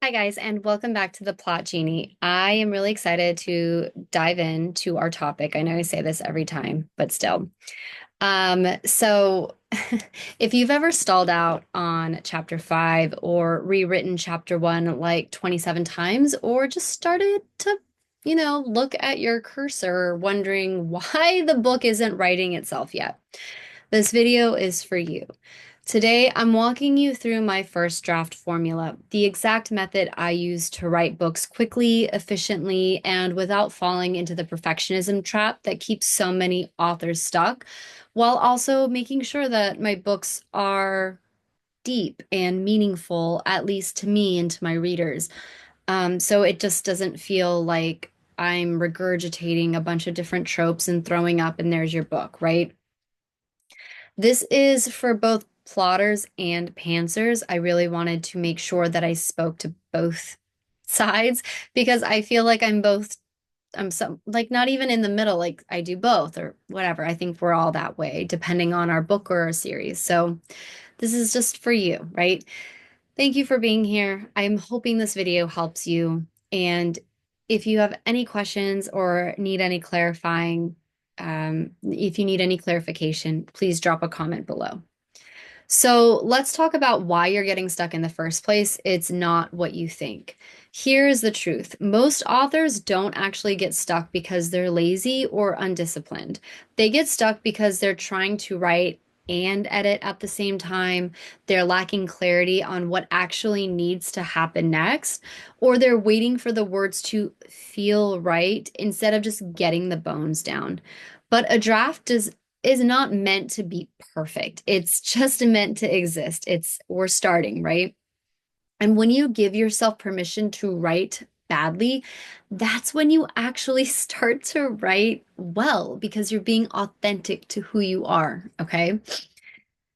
Hi, guys, and welcome back to the Plot Genie. I am really excited to dive into our topic. I know I say this every time, but still. So if you've ever stalled out on chapter five or rewritten chapter one like 27 times, or just started to, look at your cursor wondering why the book isn't writing itself yet, this video is for you. Today, I'm walking you through my first draft formula, the exact method I use to write books quickly, efficiently, and without falling into the perfectionism trap that keeps so many authors stuck, while also making sure that my books are deep and meaningful, at least to me and to my readers. So it just doesn't feel like I'm regurgitating a bunch of different tropes and throwing up, and there's your book, right? This is for both plotters and pantsers. I really wanted to make sure that I spoke to both sides because I feel like I'm some like not even in the middle, like I do both or whatever. I think we're all that way depending on our book or our series. So this is just for you, right? Thank you for being here. I'm hoping this video helps you. And if you have any questions or need any clarifying, if you need any clarification, please drop a comment below. So let's talk about why you're getting stuck in the first place. It's not what you think. Here's the truth. Most authors don't actually get stuck because they're lazy or undisciplined. They get stuck because they're trying to write and edit at the same time. They're lacking clarity on what actually needs to happen next, or they're waiting for the words to feel right instead of just getting the bones down. But a draft is not meant to be perfect. It's just meant to exist. We're starting, right? And when you give yourself permission to write badly, that's when you actually start to write well because you're being authentic to who you are, okay?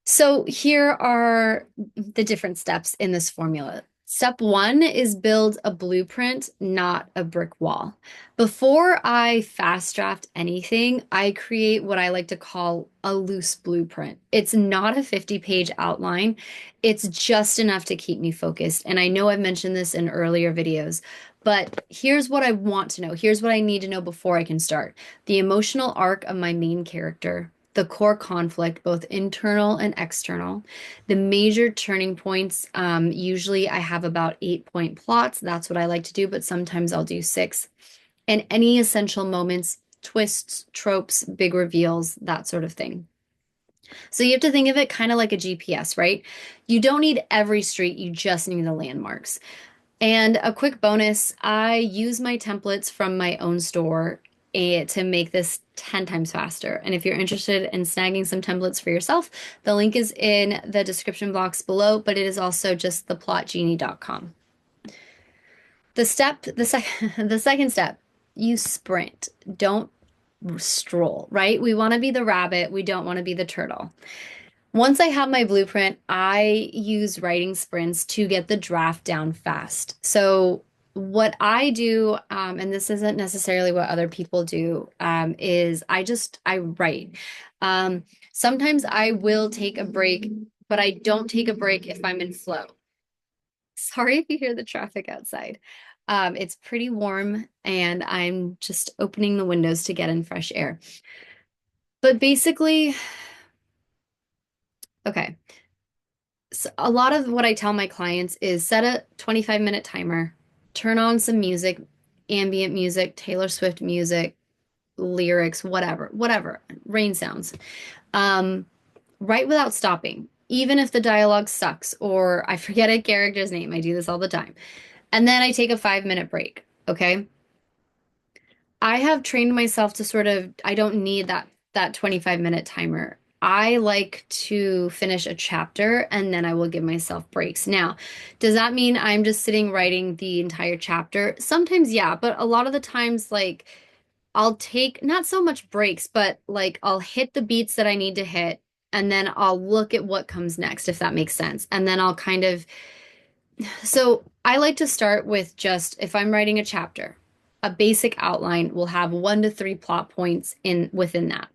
So here are the different steps in this formula. Step one is build a blueprint, not a brick wall. Before I fast draft anything, I create what I like to call a loose blueprint. It's not a 50-page outline. It's just enough to keep me focused. And I know I've mentioned this in earlier videos, but here's what I want to know. Here's what I need to know before I can start. The emotional arc of my main character, the core conflict, both internal and external, the major turning points. Usually I have about 8-point plots. That's what I like to do, but sometimes I'll do six. And any essential moments, twists, tropes, big reveals, that sort of thing. So you have to think of it kind of like a GPS, right? You don't need every street, you just need the landmarks. And a quick bonus, I use my templates from my own store to make this 10 times faster. And if you're interested in snagging some templates for yourself, the link is in the description box below, but it is also just theplotgenie.com. The second step, you sprint. Don't stroll, right? We want to be the rabbit, we don't want to be the turtle. Once I have my blueprint, I use writing sprints to get the draft down fast. So, what I do, and this isn't necessarily what other people do, is I write. Um, Sometimes I will take a break, but I don't take a break if I'm in flow. Sorry if you hear the traffic outside. It's pretty warm, and I'm just opening the windows to get in fresh air. But basically, okay. So a lot of what I tell my clients is set a 25-minute timer, turn on some music, ambient music, Taylor Swift music, lyrics, whatever, rain sounds. Um, Write without stopping, even if the dialogue sucks or I forget a character's name. I do this all the time. And then I take a 5-minute break. Okay. I have trained myself to I don't need that 25-minute timer. I like to finish a chapter and then I will give myself breaks. Now, does that mean I'm just sitting writing the entire chapter? Sometimes, yeah, but a lot of the times, like, I'll take not so much breaks, but like I'll hit the beats that I need to hit and then I'll look at what comes next, if that makes sense. And then I'll kind of so I like to start with just if I'm writing a chapter, a basic outline will have 1 to 3 plot points in within that.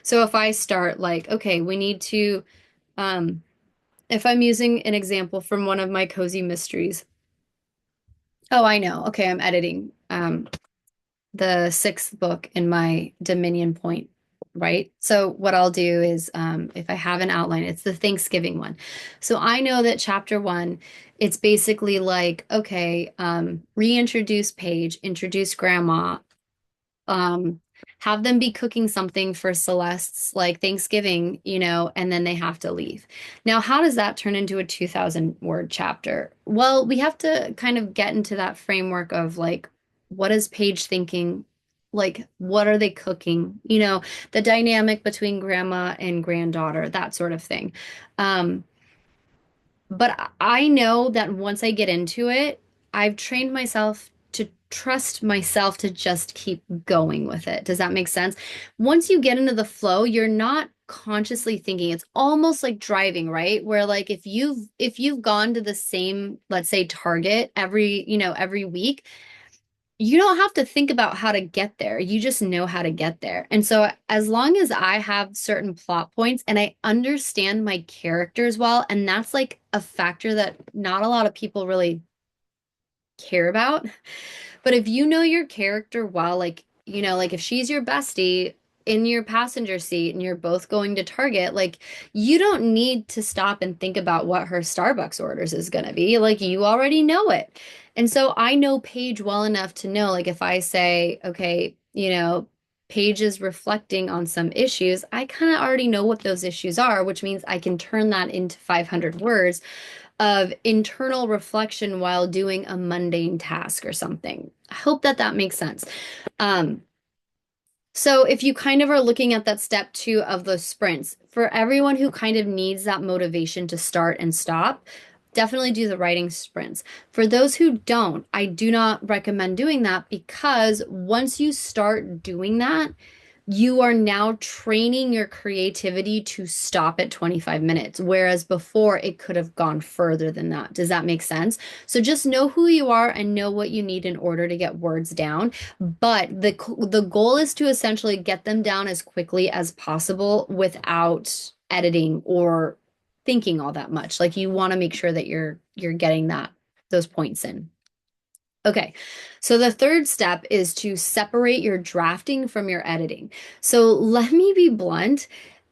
So if I start like, okay, we need to, if I'm using an example from one of my cozy mysteries, Oh, I know. Okay, I'm editing the sixth book in my Dominion point, right? So what I'll do is if I have an outline, it's the Thanksgiving one. So I know that chapter one, it's basically like, okay, reintroduce Paige, introduce Grandma, um have them be cooking something for Celeste's like Thanksgiving, and then they have to leave. Now, how does that turn into a 2000 word chapter? Well, we have to kind of get into that framework of like, what is Paige thinking? Like, what are they cooking? The dynamic between grandma and granddaughter, that sort of thing. Um, but I know that once I get into it, I've trained myself to trust myself to just keep going with it. Does that make sense? Once you get into the flow, you're not consciously thinking. It's almost like driving, right? Where like if you've gone to the same, let's say, Target every week, you don't have to think about how to get there. You just know how to get there. And so, as long as I have certain plot points and I understand my characters well, and that's like a factor that not a lot of people really care about. But if you know your character well, like, like if she's your bestie in your passenger seat and you're both going to Target, like you don't need to stop and think about what her Starbucks orders is going to be. Like you already know it. And so I know Paige well enough to know, like, if I say, okay, Paige is reflecting on some issues, I kind of already know what those issues are, which means I can turn that into 500 words of internal reflection while doing a mundane task or something. I hope that that makes sense. Um, so if you kind of are looking at that step two of the sprints, for everyone who kind of needs that motivation to start and stop, definitely do the writing sprints. For those who don't, I do not recommend doing that because once you start doing that, you are now training your creativity to stop at 25 minutes, whereas before it could have gone further than that. Does that make sense? So just know who you are and know what you need in order to get words down. But the goal is to essentially get them down as quickly as possible without editing or thinking all that much. Like you want to make sure that you're getting those points in. Okay, so the third step is to separate your drafting from your editing. So let me be blunt.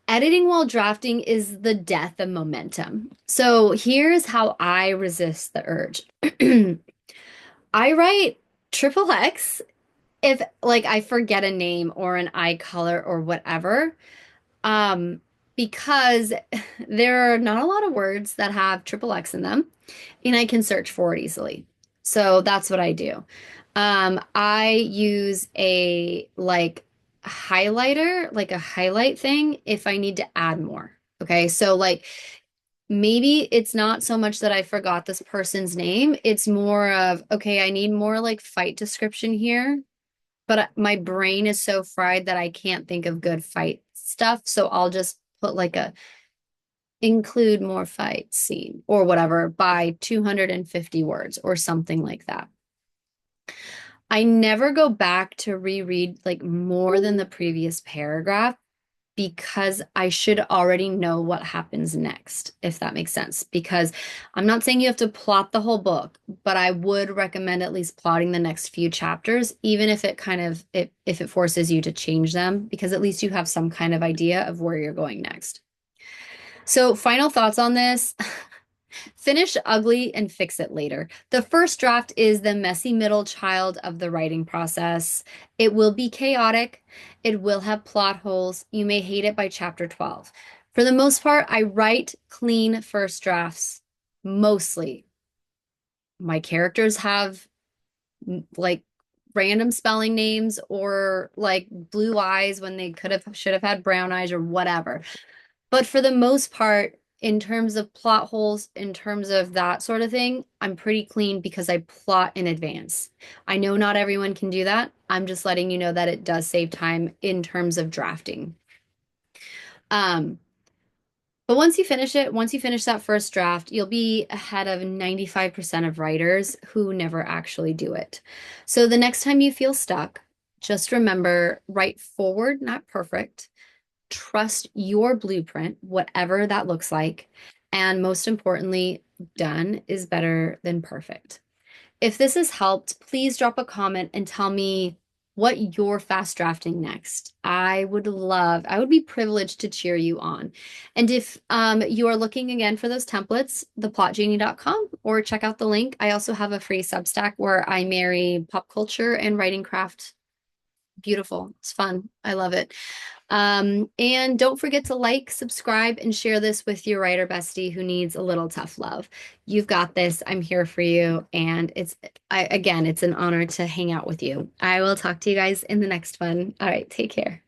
Editing while drafting is the death of momentum. So here's how I resist the urge. I write triple X if like I forget a name or an eye color or whatever. Um, because there are not a lot of words that have triple X in them, and I can search for it easily. So that's what I do. I use a like highlighter, like a highlight thing if I need to add more. Okay. So like maybe it's not so much that I forgot this person's name. It's more of, okay, I need more like fight description here, but my brain is so fried that I can't think of good fight stuff. So I'll just put like a include more fight scene or whatever by 250 words or something like that. I never go back to reread like more than the previous paragraph because I should already know what happens next, if that makes sense. Because I'm not saying you have to plot the whole book, but I would recommend at least plotting the next few chapters, even if it kind of if it forces you to change them, because at least you have some kind of idea of where you're going next. So, final thoughts on this. Finish ugly and fix it later. The first draft is the messy middle child of the writing process. It will be chaotic. It will have plot holes. You may hate it by chapter 12. For the most part, I write clean first drafts. Mostly. My characters have like random spelling names or like blue eyes when they could have should have had brown eyes or whatever. But for the most part, in terms of plot holes, in terms of that sort of thing, I'm pretty clean because I plot in advance. I know not everyone can do that. I'm just letting you know that it does save time in terms of drafting. Um, but once you finish that first draft, you'll be ahead of 95% of writers who never actually do it. So the next time you feel stuck, just remember, write forward, not perfect. Trust your blueprint, whatever that looks like. And most importantly, done is better than perfect. If this has helped, please drop a comment and tell me what you're fast drafting next. I would be privileged to cheer you on. And if you are looking again for those templates, theplotgenie.com, or check out the link. I also have a free Substack where I marry pop culture and writing craft. Beautiful. It's fun. I love it. And don't forget to like, subscribe, and share this with your writer bestie who needs a little tough love. You've got this. I'm here for you. And again, it's an honor to hang out with you. I will talk to you guys in the next one. All right, take care.